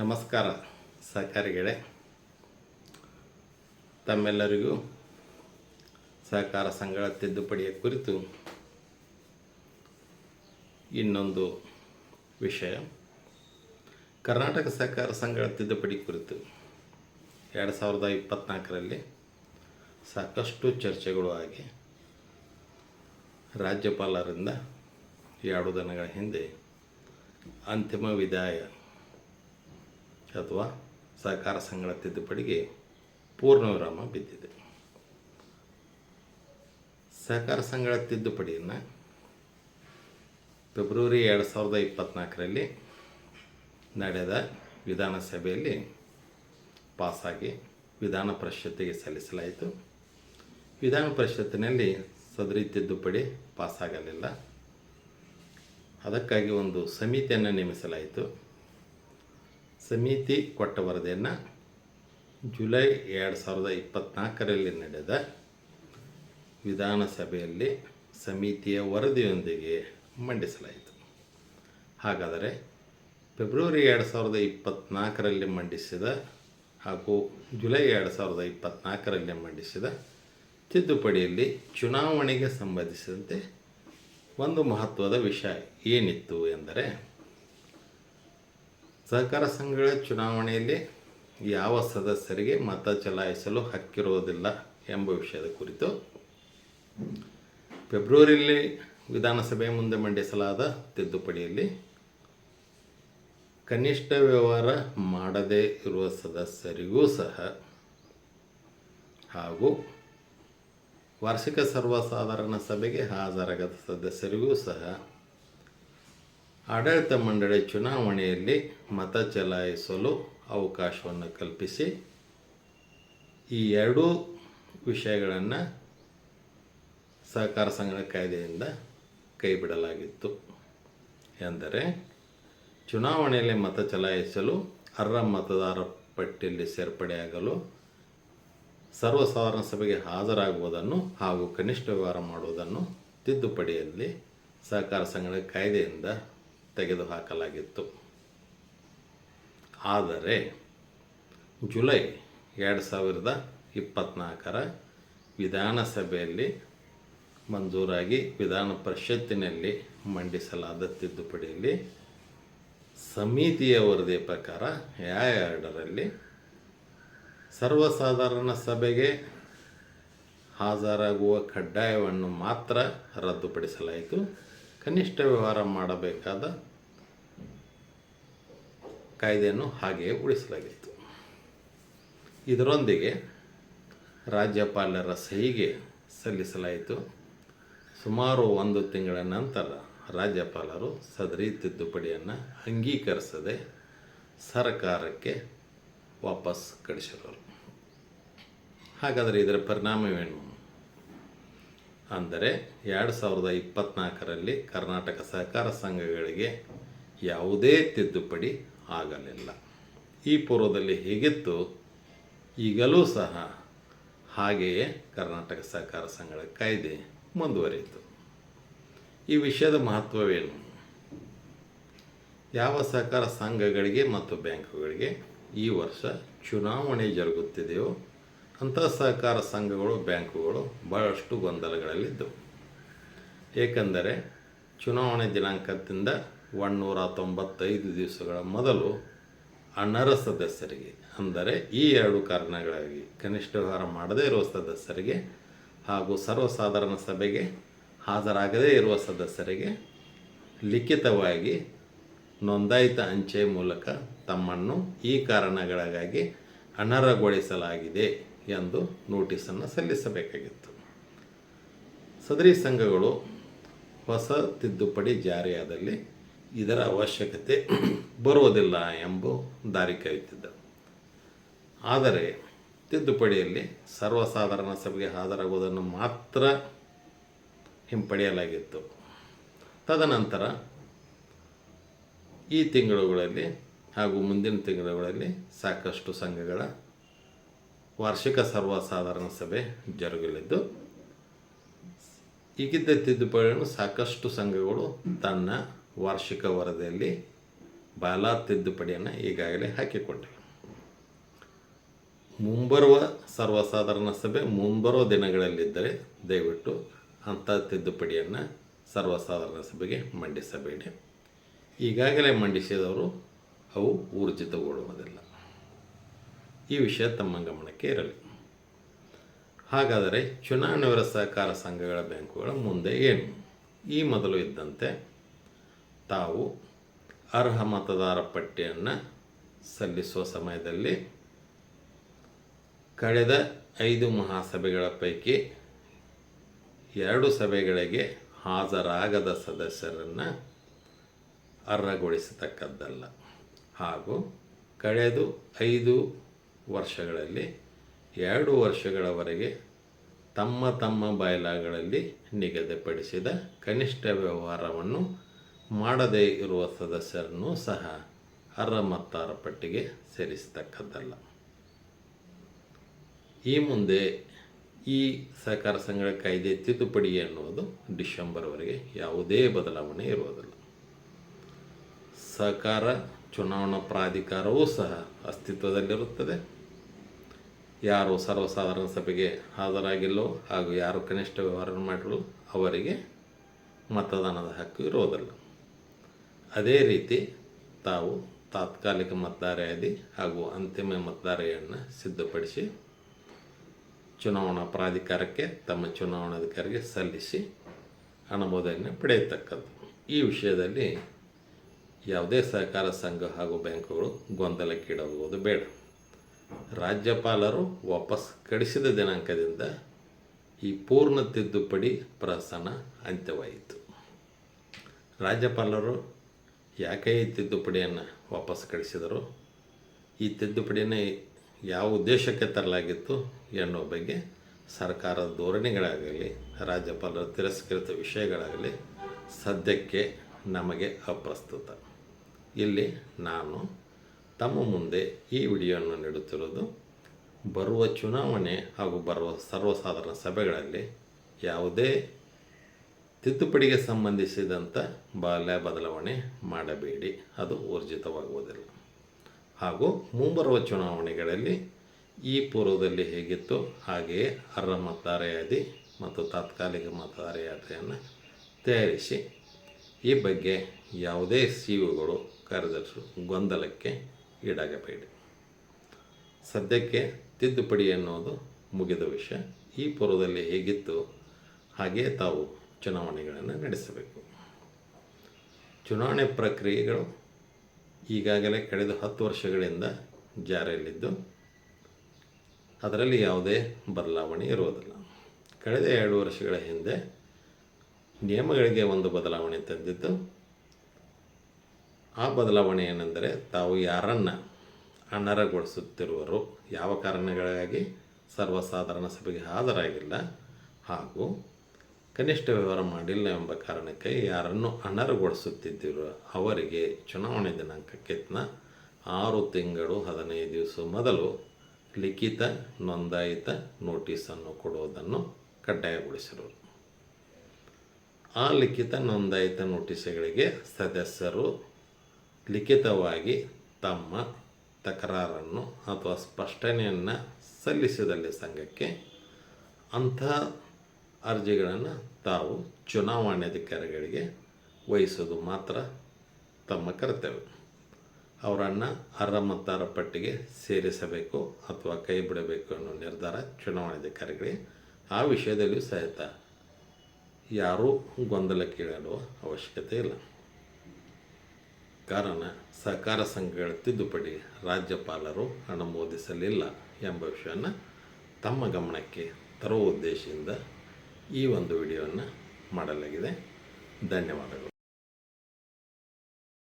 ನಮಸ್ಕಾರ ಸಹಕಾರಿಗಳೇ, ತಮ್ಮೆಲ್ಲರಿಗೂ ಸಹಕಾರ ಸಂಘಗಳ ತಿದ್ದುಪಡಿಯ ಕುರಿತು ಇನ್ನೊಂದು ವಿಷಯ. ಕರ್ನಾಟಕ ಸಹಕಾರ ಸಂಘಗಳ ತಿದ್ದುಪಡಿ ಕುರಿತು 2024ರಲ್ಲಿ ಸಾಕಷ್ಟು ಚರ್ಚೆಗಳು ಆಗಿ ರಾಜ್ಯಪಾಲರಿಂದ 2 ದಿನಗಳ ಹಿಂದೆ ಅಂತಿಮ ವಿದಾಯ ಅಥವಾ ಸಹಕಾರ ಸಂಘಗಳ ತಿದ್ದುಪಡಿಗೆ ಪೂರ್ಣ ವಿರಾಮ ಬಿದ್ದಿದೆ. ಸಹಕಾರ ಸಂಘಗಳ ತಿದ್ದುಪಡಿಯನ್ನು ಫೆಬ್ರವರಿ 2024ರಲ್ಲಿ ನಡೆದ ವಿಧಾನಸಭೆಯಲ್ಲಿ ಪಾಸಾಗಿ ವಿಧಾನ ಪರಿಷತ್ತಿಗೆ ಸಲ್ಲಿಸಲಾಯಿತು. ವಿಧಾನ ಪರಿಷತ್ತಿನಲ್ಲಿ ಸದರಿ ತಿದ್ದುಪಡಿ ಪಾಸಾಗಲಿಲ್ಲ. ಅದಕ್ಕಾಗಿ ಒಂದು ಸಮಿತಿಯನ್ನು ನೇಮಿಸಲಾಯಿತು. ಸಮಿತಿ ಕೊಟ್ಟ ವರದಿಯನ್ನು ಜುಲೈ 2024ರಲ್ಲಿ ನಡೆದ ವಿಧಾನಸಭೆಯಲ್ಲಿ ಸಮಿತಿಯ ವರದಿಯೊಂದಿಗೆ ಮಂಡಿಸಲಾಯಿತು. ಹಾಗಾದರೆ ಫೆಬ್ರವರಿ 2024ರಲ್ಲಿ ಮಂಡಿಸಿದ ಹಾಗೂ ಜುಲೈ 2024ರಲ್ಲಿ ಮಂಡಿಸಿದ ತಿದ್ದುಪಡಿಯಲ್ಲಿ ಚುನಾವಣೆಗೆ ಸಂಬಂಧಿಸಿದಂತೆ ಒಂದು ಮಹತ್ವದ ವಿಷಯ ಏನಿತ್ತು ಎಂದರೆ, ಸಹಕಾರ ಸಂಘಗಳ ಚುನಾವಣೆಯಲ್ಲಿ ಯಾವ ಸದಸ್ಯರಿಗೆ ಮತ ಚಲಾಯಿಸಲು ಹಕ್ಕಿರುವುದಿಲ್ಲ ಎಂಬ ವಿಷಯದ ಕುರಿತು ಫೆಬ್ರವರಿಯಲ್ಲಿ ವಿಧಾನಸಭೆಯ ಮುಂದೆ ಮಂಡಿಸಲಾದ ತಿದ್ದುಪಡಿಯಲ್ಲಿ ಕನಿಷ್ಠ ವ್ಯವಹಾರ ಮಾಡದೇ ಇರುವ ಸದಸ್ಯರಿಗೂ ಸಹ ಹಾಗೂ ವಾರ್ಷಿಕ ಸರ್ವಸಾಧಾರಣ ಸಭೆಗೆ ಹಾಜರಾಗದ ಸದಸ್ಯರಿಗೂ ಸಹ ಆಡಳಿತ ಮಂಡಳಿ ಚುನಾವಣೆಯಲ್ಲಿ ಮತ ಚಲಾಯಿಸಲು ಅವಕಾಶವನ್ನು ಕಲ್ಪಿಸಿ ಈ 2 ವಿಷಯಗಳನ್ನು ಸಹಕಾರ ಸಂಘಗಳ ಕಾಯ್ದೆಯಿಂದ ಕೈಬಿಡಲಾಗಿತ್ತು. ಎಂದರೆ, ಚುನಾವಣೆಯಲ್ಲಿ ಮತ ಚಲಾಯಿಸಲು ಅರ್ಹ ಮತದಾರ ಪಟ್ಟಿಯಲ್ಲಿ ಸೇರ್ಪಡೆಯಾಗಲು ಸರ್ವಸಾಧಾರಣ ಸಭೆಗೆ ಹಾಜರಾಗುವುದನ್ನು ಹಾಗೂ ಕನಿಷ್ಠ ವ್ಯವಹಾರ ಮಾಡುವುದನ್ನು ತಿದ್ದುಪಡಿಯಲ್ಲಿ ಸಹಕಾರ ಸಂಘಗಳ ಕಾಯ್ದೆಯಿಂದ ತೆಗೆದುಹಾಕಲಾಗಿತ್ತು. ಆದರೆ ಜುಲೈ 2024ರ ವಿಧಾನಸಭೆಯಲ್ಲಿ ಮಂಜೂರಾಗಿ ವಿಧಾನ ಪರಿಷತ್ತಿನಲ್ಲಿ ಮಂಡಿಸಲಾದ ತಿದ್ದುಪಡಿಯಲ್ಲಿ ಸಮಿತಿಯ ವರದಿಯ ಪ್ರಕಾರ 2ರಲ್ಲಿ ಸರ್ವಸಾಧಾರಣ ಸಭೆಗೆ ಹಾಜರಾಗುವ ಕಡ್ಡಾಯವನ್ನು ಮಾತ್ರ ರದ್ದುಪಡಿಸಲಾಯಿತು. ಕನಿಷ್ಠ ವ್ಯವಹಾರ ಮಾಡಬೇಕಾದ ಕಾಯ್ದೆಯನ್ನು ಹಾಗೆಯೇ ಉಳಿಸಲಾಗಿತ್ತು. ಇದರೊಂದಿಗೆ ರಾಜ್ಯಪಾಲರ ಸಹಿಗೆ ಸಲ್ಲಿಸಲಾಯಿತು. ಸುಮಾರು 1 ತಿಂಗಳ ನಂತರ ರಾಜ್ಯಪಾಲರು ಸದರಿ ತಿದ್ದುಪಡಿಯನ್ನು ಅಂಗೀಕರಿಸದೆ ಸರ್ಕಾರಕ್ಕೆ ವಾಪಸ್ ಕಳಿಸಿದರು. ಹಾಗಾದರೆ ಇದರ ಪರಿಣಾಮವೇನು? ಅಂದರೆ 2024ರಲ್ಲಿ ಕರ್ನಾಟಕ ಸಹಕಾರ ಸಂಘಗಳಿಗೆ ಯಾವುದೇ ತಿದ್ದುಪಡಿ ಆಗಲಿಲ್ಲ. ಈ ಪೂರ್ವದಲ್ಲಿ ಹೇಗಿತ್ತು, ಈಗಲೂ ಸಹ ಹಾಗೆಯೇ ಕರ್ನಾಟಕ ಸಹಕಾರ ಸಂಘಗಳ ಕಾಯ್ದೆ ಮುಂದುವರಿಯಿತು. ಈ ವಿಷಯದ ಮಹತ್ವವೇನು? ಯಾವ ಸಹಕಾರ ಸಂಘಗಳಿಗೆ ಮತ್ತು ಬ್ಯಾಂಕುಗಳಿಗೆ ಈ ವರ್ಷ ಚುನಾವಣೆ ಜರುಗುತ್ತಿದೆಯೋ ಅಂಥ ಸಹಕಾರ ಸಂಘಗಳು, ಬ್ಯಾಂಕುಗಳು ಬಹಳಷ್ಟು ಗೊಂದಲಗಳಲ್ಲಿದ್ದವು. ಏಕೆಂದರೆ ಚುನಾವಣೆ ದಿನಾಂಕದಿಂದ 195 ದಿವಸಗಳ ಮೊದಲು ಅನರ್ಹ ಸದಸ್ಯರಿಗೆ, ಅಂದರೆ ಈ 2 ಕಾರಣಗಳಾಗಿ ಕನಿಷ್ಠ ವ್ಯವಹಾರ ಮಾಡದೇ ಇರುವ ಸದಸ್ಯರಿಗೆ ಹಾಗೂ ಸರ್ವಸಾಧಾರಣ ಸಭೆಗೆ ಹಾಜರಾಗದೇ ಇರುವ ಸದಸ್ಯರಿಗೆ ಲಿಖಿತವಾಗಿ ನೋಂದಾಯಿತ ಅಂಚೆ ಮೂಲಕ ತಮ್ಮನ್ನು ಈ ಕಾರಣಗಳಿಗಾಗಿ ಅನರ್ಹಗೊಳಿಸಲಾಗಿದೆ ಎಂದು ನೋಟಿಸನ್ನು ಸಲ್ಲಿಸಬೇಕಾಗಿತ್ತು. ಸದರಿ ಸಂಘಗಳು ಹೊಸ ತಿದ್ದುಪಡಿ ಜಾರಿಯಾದಲ್ಲಿ ಇದರ ಅವಶ್ಯಕತೆ ಬರುವುದಿಲ್ಲ ಎಂಬ ದಾರಿ ಕಾಯುತ್ತಿದ್ದವು. ಆದರೆ ತಿದ್ದುಪಡಿಯಲ್ಲಿ ಸರ್ವಸಾಧಾರಣ ಸಭೆಗೆ ಹಾಜರಾಗುವುದನ್ನು ಮಾತ್ರ ಹಿಂಪಡೆಯಲಾಗಿತ್ತು. ತದನಂತರ ಈ ತಿಂಗಳುಗಳಲ್ಲಿ ಹಾಗೂ ಮುಂದಿನ ತಿಂಗಳುಗಳಲ್ಲಿ ಸಾಕಷ್ಟು ಸಂಘಗಳ ವಾರ್ಷಿಕ ಸರ್ವಸಾಧಾರಣ ಸಭೆ ಜರುಗಲಿದ್ದು, ಈಗಿದ್ದ ತಿದ್ದುಪಡಿಯನ್ನು ಸಾಕಷ್ಟು ಸಂಘಗಳು ತನ್ನ ವಾರ್ಷಿಕ ವರದಿಯಲ್ಲಿ ಬಾಲ ತಿದ್ದುಪಡಿಯನ್ನು ಈಗಾಗಲೇ ಹಾಕಿಕೊಂಡಿವೆ. ಮುಂಬರುವ ಸರ್ವಸಾಧಾರಣ ಸಭೆ ಮುಂಬರುವ ದಿನಗಳಲ್ಲಿದ್ದರೆ ದಯವಿಟ್ಟು ಅಂಥ ತಿದ್ದುಪಡಿಯನ್ನು ಸರ್ವಸಾಧಾರಣ ಸಭೆಗೆ ಮಂಡಿಸಬೇಡಿ. ಈಗಾಗಲೇ ಮಂಡಿಸಿದವರು ಅವು ಊರ್ಜಿತಗೊಳ್ಳುವುದಿಲ್ಲ. ಈ ವಿಷಯ ತಮ್ಮ ಗಮನಕ್ಕೆ ಇರಲಿ. ಹಾಗಾದರೆ ಚುನಾವಣೆಯವರ ಸಹಕಾರ ಸಂಘಗಳ ಬ್ಯಾಂಕುಗಳ ಮುಂದೆ ಏನು? ಈ ಮೊದಲು ಇದ್ದಂತೆ ತಾವು ಅರ್ಹ ಮತದಾರ ಪಟ್ಟಿಯನ್ನು ಸಲ್ಲಿಸುವ ಸಮಯದಲ್ಲಿ ಕಳೆದ 5 ಮಹಾಸಭೆಗಳ ಪೈಕಿ 2 ಸಭೆಗಳಿಗೆ ಹಾಜರಾಗದ ಸದಸ್ಯರನ್ನು ಅರ್ಹಗೊಳಿಸತಕ್ಕದ್ದಲ್ಲ. ಹಾಗೂ ಕಳೆದ 5 ವರ್ಷಗಳಲ್ಲಿ 2 ವರ್ಷಗಳವರೆಗೆ ತಮ್ಮ ತಮ್ಮ ಬಯಲಾಗಳಲ್ಲಿ ನಿಗದಿಪಡಿಸಿದ ಕನಿಷ್ಠ ವ್ಯವಹಾರವನ್ನು ಮಾಡದೇ ಇರುವ ಸದಸ್ಯರನ್ನು ಸಹ ಅರ್ಹ ಮತದಾರ ಪಟ್ಟಿಗೆ ಸೇರಿಸತಕ್ಕದ್ದಲ್ಲ. ಈ ಮುಂದೆ ಈ ಸಹಕಾರ ಸಂಘಗಳ ಕಾಯ್ದೆ ತಿದ್ದುಪಡಿ ಎನ್ನುವುದು ಡಿಸೆಂಬರ್ವರೆಗೆ ಯಾವುದೇ ಬದಲಾವಣೆ ಇರುವುದಿಲ್ಲ. ಸಹಕಾರ ಚುನಾವಣಾ ಪ್ರಾಧಿಕಾರವೂ ಸಹ ಅಸ್ತಿತ್ವದಲ್ಲಿರುತ್ತದೆ. ಯಾರು ಸರ್ವಸಾಧಾರಣ ಸಭೆಗೆ ಹಾಜರಾಗಿಲ್ಲೋ ಹಾಗೂ ಯಾರು ಕನಿಷ್ಠ ವ್ಯವಹಾರ ಮಾಡಿರೋ ಅವರಿಗೆ ಮತದಾನದ ಹಕ್ಕು ಇರುವುದಿಲ್ಲ. ಅದೇ ರೀತಿ ತಾವು ತಾತ್ಕಾಲಿಕ ಮತದಾರ ಯಾದಿ ಹಾಗೂ ಅಂತಿಮ ಮತದಾರ ಯಾದಿಯನ್ನು ಸಿದ್ಧಪಡಿಸಿ ಚುನಾವಣಾ ಪ್ರಾಧಿಕಾರಕ್ಕೆ ತಮ್ಮ ಚುನಾವಣಾಧಿಕಾರಿಗೆ ಸಲ್ಲಿಸಿ ಅನುಮೋದನೆ ಪಡೆಯತಕ್ಕದ್ದು. ಈ ವಿಷಯದಲ್ಲಿ ಯಾವುದೇ ಸಹಕಾರ ಸಂಘ ಹಾಗೂ ಬ್ಯಾಂಕುಗಳು ಗೊಂದಲಕ್ಕೀಡಾಗುವುದು ಬೇಡ. ರಾಜ್ಯಪಾಲರು ವಾಪಸ್ ಕಳಿಸಿದ ದಿನಾಂಕದಿಂದ ಈ ಪೂರ್ಣ ತಿದ್ದುಪಡಿ ಪ್ರಹಸನ ಅಂತ್ಯವಾಯಿತು. ರಾಜ್ಯಪಾಲರು ಯಾಕೆ ಈ ತಿದ್ದುಪಡಿಯನ್ನು ವಾಪಸ್ ಕಳಿಸಿದರು, ಈ ತಿದ್ದುಪಡಿಯನ್ನು ಯಾವ ಉದ್ದೇಶಕ್ಕೆ ತರಲಾಗಿತ್ತು ಎನ್ನುವ ಬಗ್ಗೆ ಸರ್ಕಾರದ ಧೋರಣೆಗಳಾಗಲಿ ರಾಜ್ಯಪಾಲರ ತಿರಸ್ಕೃತ ವಿಷಯಗಳಾಗಲಿ ಸದ್ಯಕ್ಕೆ ನಮಗೆ ಅಪ್ರಸ್ತುತ. ಇಲ್ಲಿ ನಾನು ತಮ್ಮ ಮುಂದೆ ಈ ವಿಡಿಯೋವನ್ನು ನೀಡುತ್ತಿರುವುದು ಬರುವ ಚುನಾವಣೆ ಹಾಗೂ ಬರುವ ಸರ್ವಸಾಧಾರಣ ಸಭೆಗಳಲ್ಲಿ ಯಾವುದೇ ತಿದ್ದುಪಡಿಗೆ ಸಂಬಂಧಿಸಿದಂಥ ಬದಲಾವಣೆ ಮಾಡಬೇಡಿ, ಅದು ಊರ್ಜಿತವಾಗುವುದಿಲ್ಲ. ಹಾಗೂ ಮುಂಬರುವ ಚುನಾವಣೆಗಳಲ್ಲಿ ಈ ಪೂರ್ವದಲ್ಲಿ ಹೇಗಿತ್ತು ಹಾಗೆಯೇ ಅರ್ಹ ಮತದಾರ ಯಾದಿ ಮತ್ತು ತಾತ್ಕಾಲಿಕ ಮತದಾರ ಯಾದಿಯನ್ನು ತಯಾರಿಸಿ ಈ ಬಗ್ಗೆ ಯಾವುದೇ ಸಿಇಒಗಳು ಕಾರ್ಯದರ್ಶಿಗಳು ಗೊಂದಲಕ್ಕೆ ಈಡಾಗಬೇಡಿ. ಸದ್ಯಕ್ಕೆ ತಿದ್ದುಪಡಿ ಎನ್ನುವುದು ಮುಗಿದ ವಿಷಯ. ಈ ಪೂರ್ವದಲ್ಲಿ ಹೇಗಿತ್ತು ಹಾಗೆಯೇ ತಾವು ಚುನಾವಣೆಗಳನ್ನು ನಡೆಸಬೇಕು. ಚುನಾವಣೆ ಪ್ರಕ್ರಿಯೆಗಳು ಈಗಾಗಲೇ ಕಳೆದ 10 ವರ್ಷಗಳಿಂದ ಜಾರಿಯಲ್ಲಿದ್ದು ಅದರಲ್ಲಿ ಯಾವುದೇ ಬದಲಾವಣೆ ಇರುವುದಿಲ್ಲ. ಕಳೆದ 2 ವರ್ಷಗಳ ಹಿಂದೆ ನಿಯಮಗಳಿಗೆ ಒಂದು ಬದಲಾವಣೆ ತಂದಿದ್ದು. ಆ ಬದಲಾವಣೆ ಏನೆಂದರೆ ತಾವು ಯಾರನ್ನು ಅನರ್ಹಗೊಳಿಸುತ್ತಿರುವರು, ಯಾವ ಕಾರಣಗಳಿಗಾಗಿ ಸರ್ವಸಾಧಾರಣ ಸಭೆಗೆ ಹಾಜರಾಗಿಲ್ಲ ಹಾಗೂ ಕನಿಷ್ಠ ವ್ಯವಹಾರ ಮಾಡಿಲ್ಲ ಎಂಬ ಕಾರಣಕ್ಕೆ ಯಾರನ್ನು ಅನರ್ಹಗೊಳಿಸುತ್ತಿದ್ದಿರೋ ಅವರಿಗೆ ಚುನಾವಣೆ ದಿನಾಂಕಕ್ಕಿಂತ 6 ತಿಂಗಳು 15 ದಿವಸ ಮೊದಲು ಲಿಖಿತ ನೋಂದಾಯಿತ ನೋಟಿಸನ್ನು ಕೊಡುವುದನ್ನು ಕಡ್ಡಾಯಗೊಳಿಸಿದರು. ಆ ಲಿಖಿತ ನೋಂದಾಯಿತ ನೋಟಿಸ್ಗಳಿಗೆ ಸದಸ್ಯರು ಲಿಖಿತವಾಗಿ ತಮ್ಮ ತಕರಾರನ್ನು ಅಥವಾ ಸ್ಪಷ್ಟನೆಯನ್ನು ಸಲ್ಲಿಸಿದಲ್ಲಿ ಸಂಘಕ್ಕೆ ಅಂಥ ಅರ್ಜಿಗಳನ್ನು ತಾವು ಚುನಾವಣಾಧಿಕಾರಿಗಳಿಗೆ ವಹಿಸೋದು ಮಾತ್ರ ತಮ್ಮ ಕರ್ತವ್ಯ. ಅವರನ್ನು ಅರ್ಹ ಮತದಾರ ಪಟ್ಟಿಗೆ ಸೇರಿಸಬೇಕು ಅಥವಾ ಕೈ ಬಿಡಬೇಕು ಅನ್ನೋ ನಿರ್ಧಾರ ಚುನಾವಣಾಧಿಕಾರಿಗಳಿಗೆ. ಆ ವಿಷಯದಲ್ಲಿಯೂ ಸಹಿತ ಯಾರೂ ಗೊಂದಲಕ್ಕೀಡಾಡುವ ಅವಶ್ಯಕತೆ ಇಲ್ಲ. ಕಾರಣ ಸಹಕಾರ ಸಂಘಗಳ ತಿದ್ದುಪಡಿ ರಾಜ್ಯಪಾಲರು ಅನುಮೋದಿಸಲಿಲ್ಲ ಎಂಬ ವಿಷಯವನ್ನು ತಮ್ಮ ಗಮನಕ್ಕೆ ತರುವ ಉದ್ದೇಶದಿಂದ ಈ ಒಂದು ವಿಡಿಯೋವನ್ನು ಮಾಡಲಾಗಿದೆ. ಧನ್ಯವಾದಗಳು.